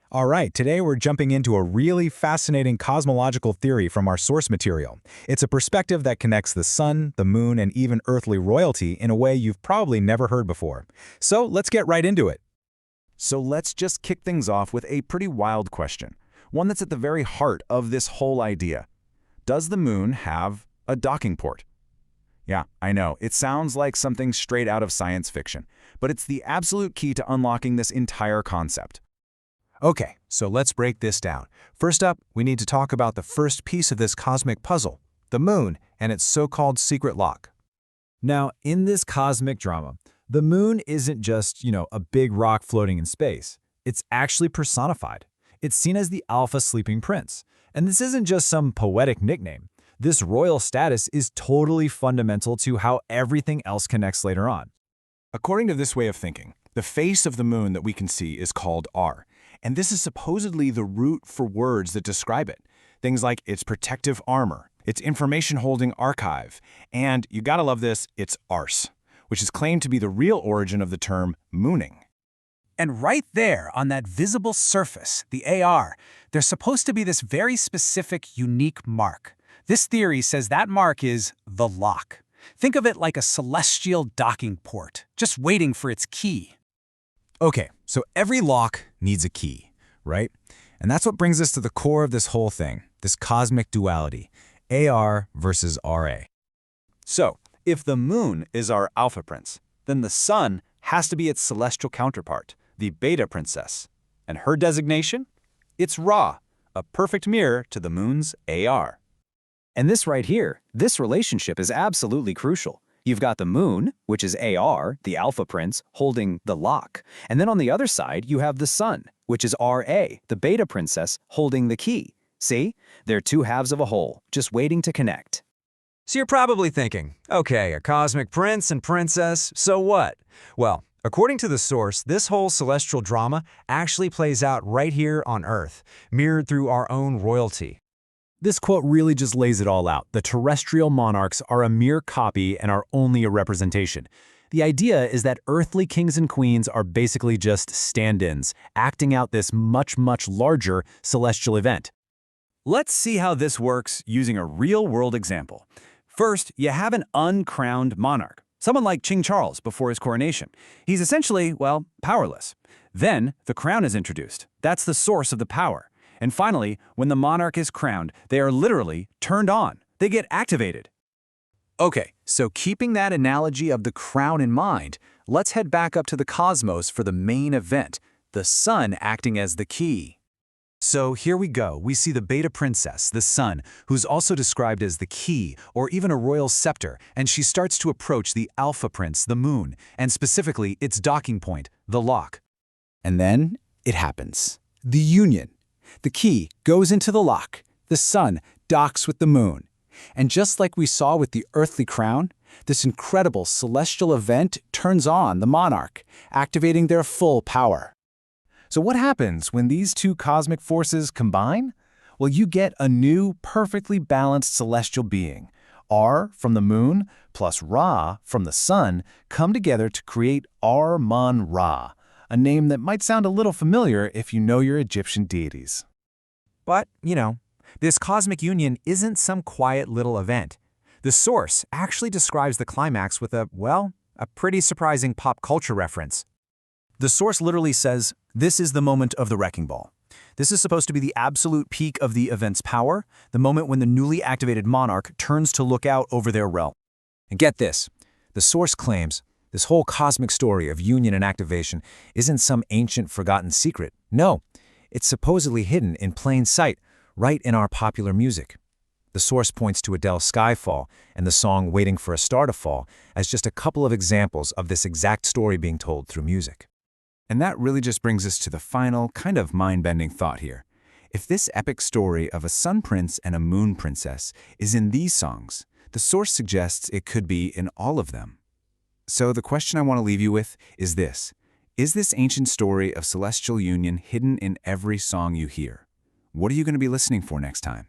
All right, today we're jumping into a really fascinating cosmological theory from our source material. It's a perspective that connects the sun, the moon, and even earthly royalty in a way you've probably never heard before. So let's get right into it. So let's just kick things off with a pretty wild question, one that's at the very heart of this whole idea. Does the moon have a docking port? Yeah, I know, it sounds like something straight out of science fiction, but it's the absolute key to unlocking this entire concept. Okay, so let's break this down. First up, we need to talk about the first piece of this cosmic puzzle, the moon and its so-called secret lock. Now, in this cosmic drama, the moon isn't just, a big rock floating in space. It's actually personified. It's seen as the Alpha Sleeping Prince. And this isn't just some poetic nickname. This royal status is totally fundamental to how everything else connects later on. According to this way of thinking, the face of the moon that we can see is called Ar, and this is supposedly the root for words that describe it. Things like its protective armor, its information-holding archive, and, you gotta love this, its arse, which is claimed to be the real origin of the term mooning. And right there on that visible surface, the AR, there's supposed to be this very specific, unique mark. This theory says that mark is the lock. Think of it like a celestial docking port, just waiting for its key. Okay, so every lock needs a key, right? And that's what brings us to the core of this whole thing, this cosmic duality, AR versus RA. So, if the moon is our Alpha Prince, then the sun has to be its celestial counterpart, the Beta Princess. And her designation? It's Ra, a perfect mirror to the moon's AR. And this right here, this relationship is absolutely crucial. You've got the moon, which is AR, the Alpha Prince, holding the lock. And then on the other side, you have the sun, which is RA, the Beta Princess, holding the key. See? They're two halves of a whole, just waiting to connect. So you're probably thinking, okay, a cosmic prince and princess, so what? Well, according to the source, this whole celestial drama actually plays out right here on Earth, mirrored through our own royalty. This quote really just lays it all out. The terrestrial monarchs are a mere copy and are only a representation. The idea is that earthly kings and queens are basically just stand-ins, acting out this much, much larger celestial event. Let's see how this works using a real-world example. First, you have an uncrowned monarch, someone like King Charles before his coronation. He's essentially, well, powerless. Then, the crown is introduced. That's the source of the power. And finally, when the monarch is crowned, they are literally turned on. They get activated. Okay, so keeping that analogy of the crown in mind, let's head back up to the cosmos for the main event, the sun acting as the key. So here we go. We see the Beta Princess, the sun, who's also described as the key or even a royal scepter, and she starts to approach the Alpha Prince, the moon, and specifically its docking point, the lock. And then it happens. The union. The key goes into the lock. The sun docks with the moon. And just like we saw with the earthly crown, this incredible celestial event turns on the monarch, activating their full power. So what happens when these two cosmic forces combine? Well, you get a new, perfectly balanced celestial being. Ar from the moon plus Ra from the sun come together to create Ar-Mon-Ra, a name that might sound a little familiar if you know your Egyptian deities. But, this cosmic union isn't some quiet little event. The source actually describes the climax with a pretty surprising pop culture reference. The source literally says, "This is the moment of the wrecking ball." This is supposed to be the absolute peak of the event's power, the moment when the newly activated monarch turns to look out over their realm. And get this, the source claims this whole cosmic story of union and activation isn't some ancient forgotten secret. No, it's supposedly hidden in plain sight, right in our popular music. The source points to Adele's Skyfall and the song Waiting for a Star to Fall as just a couple of examples of this exact story being told through music. And that really just brings us to the final, kind of mind-bending thought here. If this epic story of a sun prince and a moon princess is in these songs, the source suggests it could be in all of them. So the question I want to leave you with is this. Is this ancient story of celestial union hidden in every song you hear? What are you going to be listening for next time?